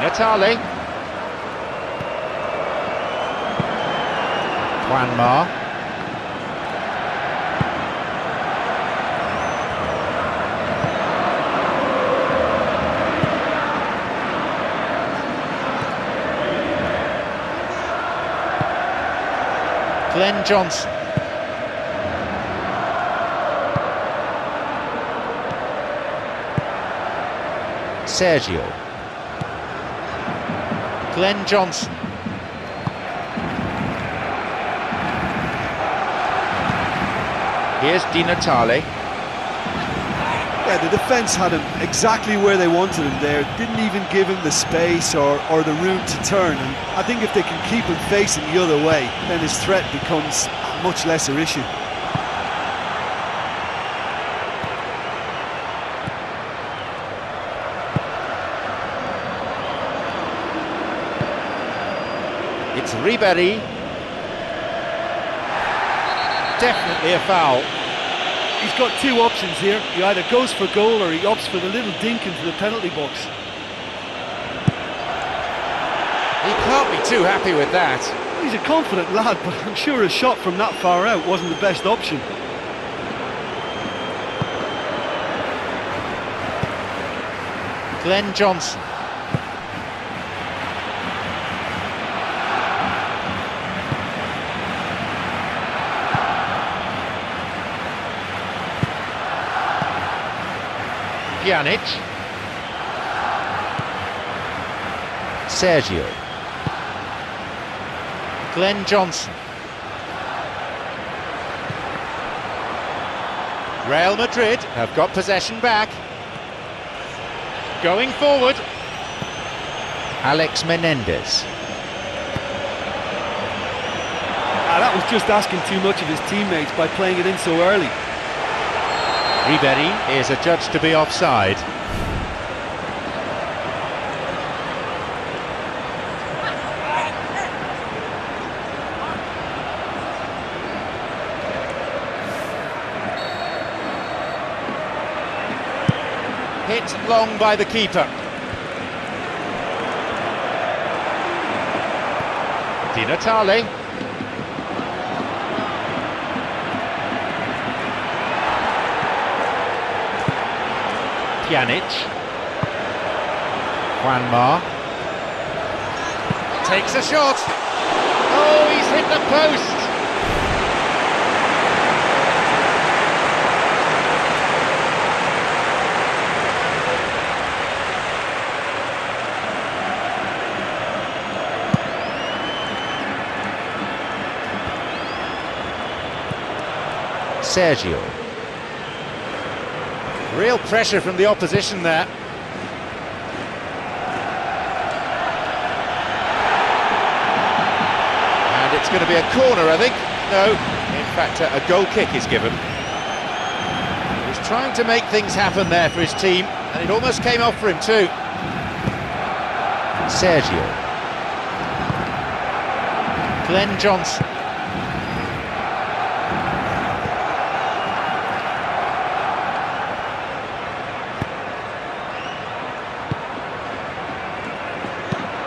Natale. Juanma. Glenn Johnson. Sergio. Glenn Johnson. Here's Di Natale. Yeah, the defence had him exactly where they wanted him there. Didn't even give him the space or the room to turn. And I think if they can keep him facing the other way, then his threat becomes a much lesser issue. It's Ribéry. Definitely a foul. He's got two options here. He either goes for goal or he opts for the little dink into the penalty box. He can't be too happy with that. He's a confident lad, but I'm sure a shot from that far out wasn't the best option. Glenn Johnson. Pjanic. Sergio. Glenn Johnson. Real Madrid have got possession back. Going forward. Alex Menendez. That was just asking too much of his teammates by playing it in so early. Ribéry is adjudged to be offside. Hit long by the keeper. Di Natale. Pjanic. Juanma. Takes a shot. Oh, he's hit the post. Sergio. Real pressure from the opposition there. And it's going to be a corner, I think. No, in fact, a goal kick is given. He was trying to make things happen there for his team, and it almost came off for him too. Sergio. Glenn Johnson.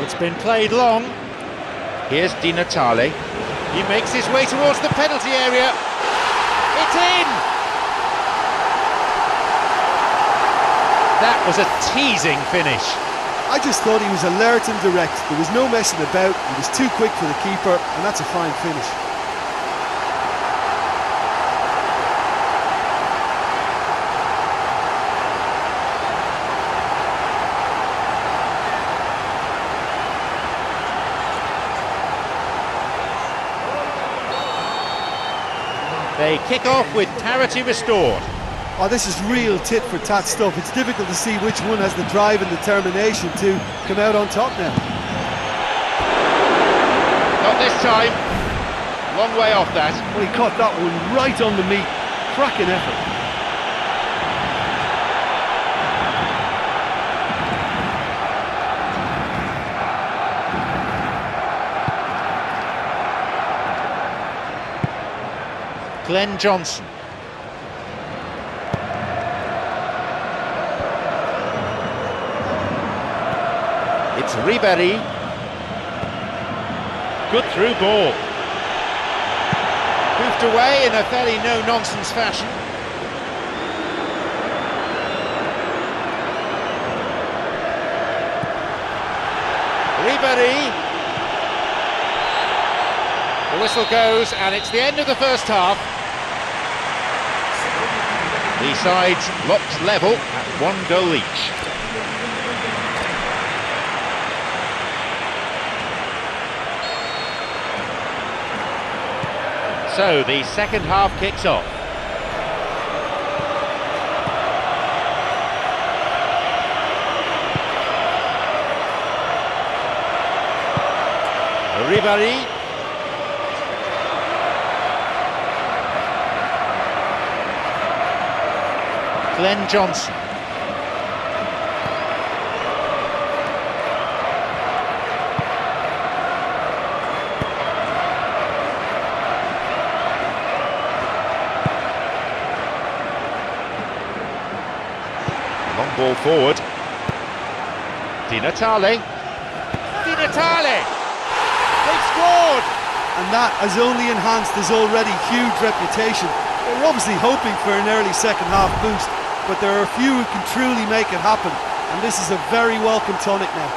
It's been played long. Here's Di Natale. He makes his way towards the penalty area. It's in! That was a teasing finish. I just thought he was alert and direct. There was no messing about. He was too quick for the keeper, and that's a fine finish. They kick off with parity restored. Oh, this is real tit-for-tat stuff. It's difficult to see which one has the drive and determination to come out on top now. Not this time. Long way off that. Well, he caught that one right on the meat. Cracking effort. Glenn Johnson. It's It's Ribéry. Good through ball. Moved away in a fairly no-nonsense fashion. Ribéry. The whistle goes and it's the end of the first half. The sides locked level at 1 goal each. So the second half kicks off. Ribéry. Glenn Johnson. Long ball forward. Di Natale. Di Natale! They've scored! And that has only enhanced his already huge reputation. They're obviously hoping for an early second half boost, but there are a few who can truly make it happen, and this is a very welcome tonic now.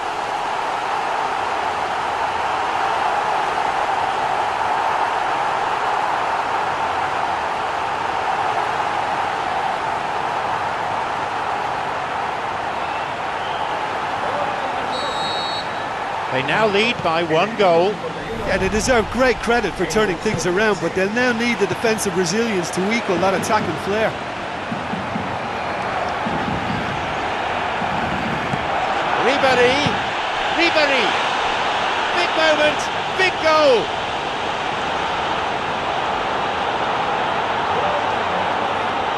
They now lead by 1 goal. Yeah, they deserve great credit for turning things around, but they'll now need the defensive resilience to equal that attacking flair. Ribéry! Big moment, big goal!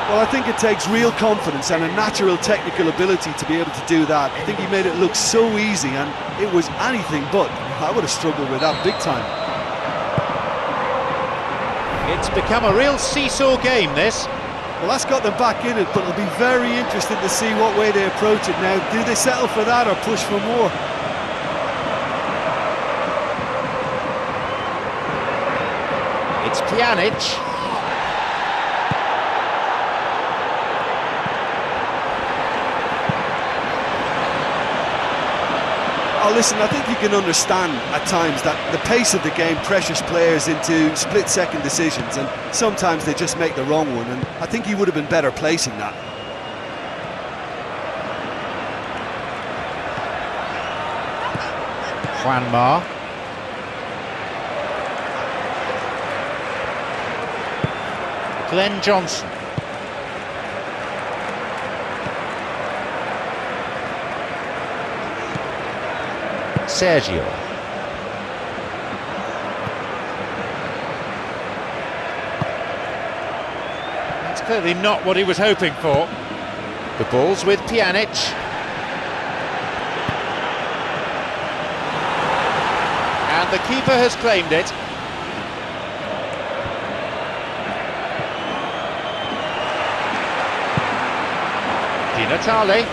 Well, I think it takes real confidence and a natural technical ability to be able to do that. I think he made it look so easy, and it was anything but. I would have struggled with that big time. It's become a real seesaw game, this. Well, that's got them back in it, but it'll be very interesting to see what way they approach it now. Do they settle for that or push for more? It's Pjanic. Oh, listen, I think you can understand at times that the pace of the game pressures players into split-second decisions, and sometimes they just make the wrong one, and I think he would have been better placing that. Juanma. Glenn Johnson. Sergio. That's clearly not what he was hoping for. The ball's with Pjanic. And the keeper has claimed it. Di Natale.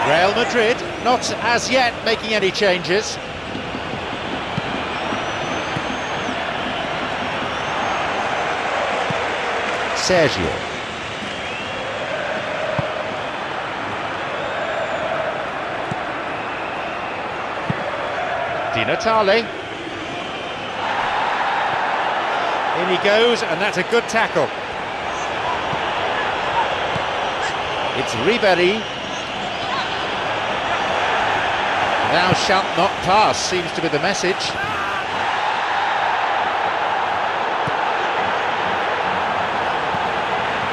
Real Madrid not as yet making any changes. Sergio. Di Natale. In he goes, and that's a good tackle. It's Ribéry. Thou shalt not pass, seems to be the message.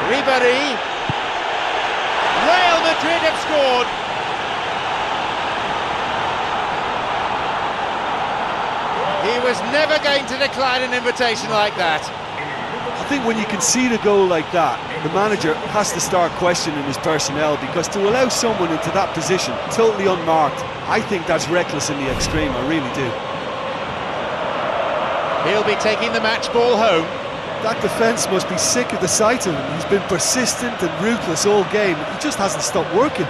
Ribéry. Real Madrid have scored. He was never going to decline an invitation like that. I think when you concede a goal like that, the manager has to start questioning his personnel, because to allow someone into that position, totally unmarked, I think that's reckless in the extreme, I really do. He'll be taking the match ball home. That defence must be sick of the sight of him. He's been persistent and ruthless all game. He just hasn't stopped working.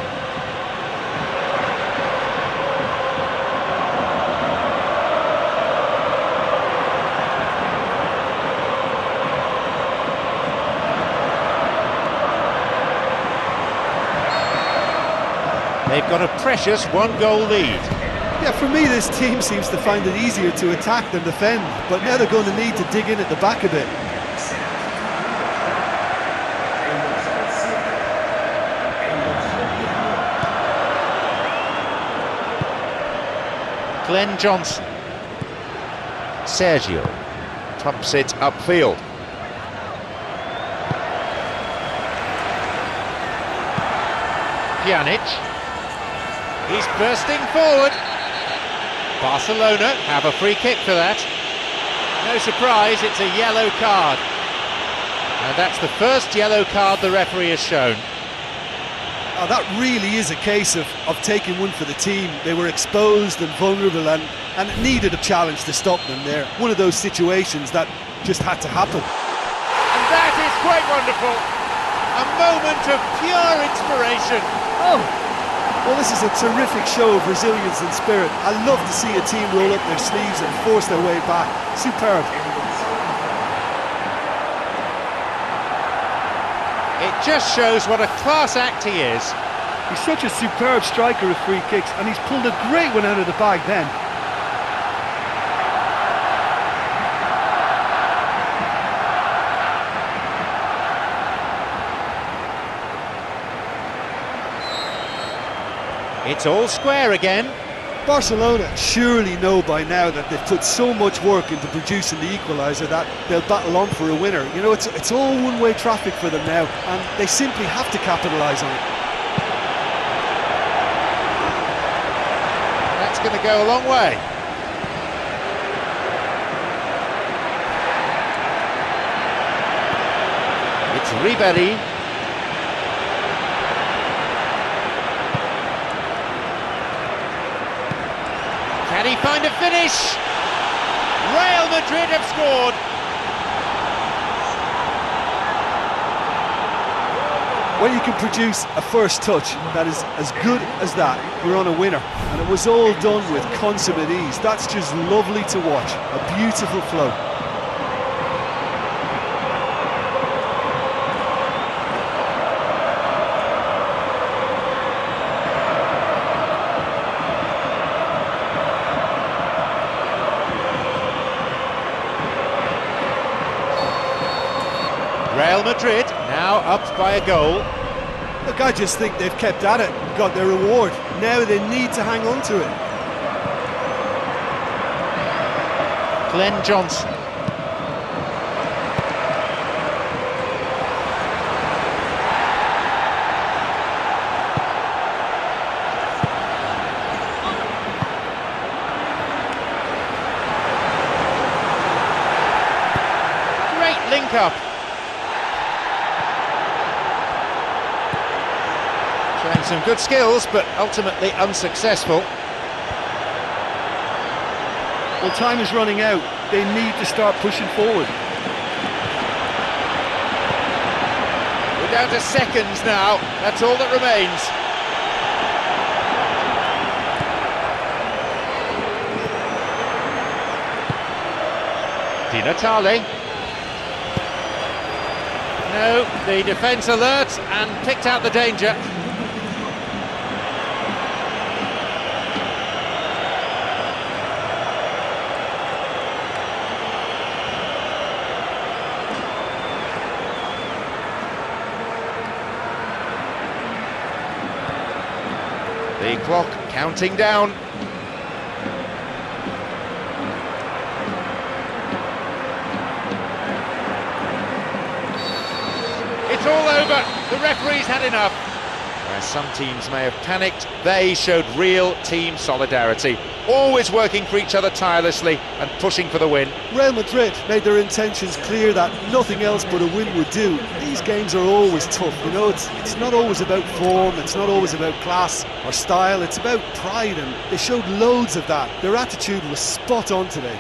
a precious one-goal lead. Yeah, for me this team seems to find it easier to attack than defend, but now they're going to need to dig in at the back a bit. Glenn Johnson. Sergio pumps it upfield. Pjanic. He's bursting forward. Barcelona have a free kick for that. No surprise, it's a yellow card. And that's the first yellow card the referee has shown. Oh, that really is a case of taking one for the team. They were exposed and vulnerable and it needed a challenge to stop them there. One of those situations that just had to happen. And that is quite wonderful. A moment of pure inspiration. Oh, well, this is a terrific show of resilience and spirit. I love to see a team roll up their sleeves and force their way back. Superb. It just shows what a class act he is. He's such a superb striker of free kicks, and he's pulled a great one out of the bag then. It's all square again. Barcelona surely know by now that they've put so much work into producing the equaliser that they'll battle on for a winner. You know, it's all one-way traffic for them now, and they simply have to capitalise on it. That's going to go a long way. It's Ribéry. Can he find a finish? Real Madrid have scored. When you can produce a first touch that is as good as that, you're on a winner. And it was all done with consummate ease. That's just lovely to watch. A beautiful flow. Real Madrid now up by a goal. Look, I just think they've kept at it and got their reward. Now they need to hang on to it. Glenn Johnson. Great link up. Showing some good skills, but ultimately unsuccessful. Well, time is running out. They need to start pushing forward. We're down to seconds now. That's all that remains. Di Natale. No, the defence alert and picked out the danger. The clock counting down. It's all over. The referee's had enough. Whereas some teams may have panicked, they showed real team solidarity, always working for each other tirelessly and pushing for the win. Real Madrid made their intentions clear that nothing else but a win would do. These games are always tough, you know, it's not always about form, it's not always about class or style, it's about pride, and they showed loads of that. Their attitude was spot on today.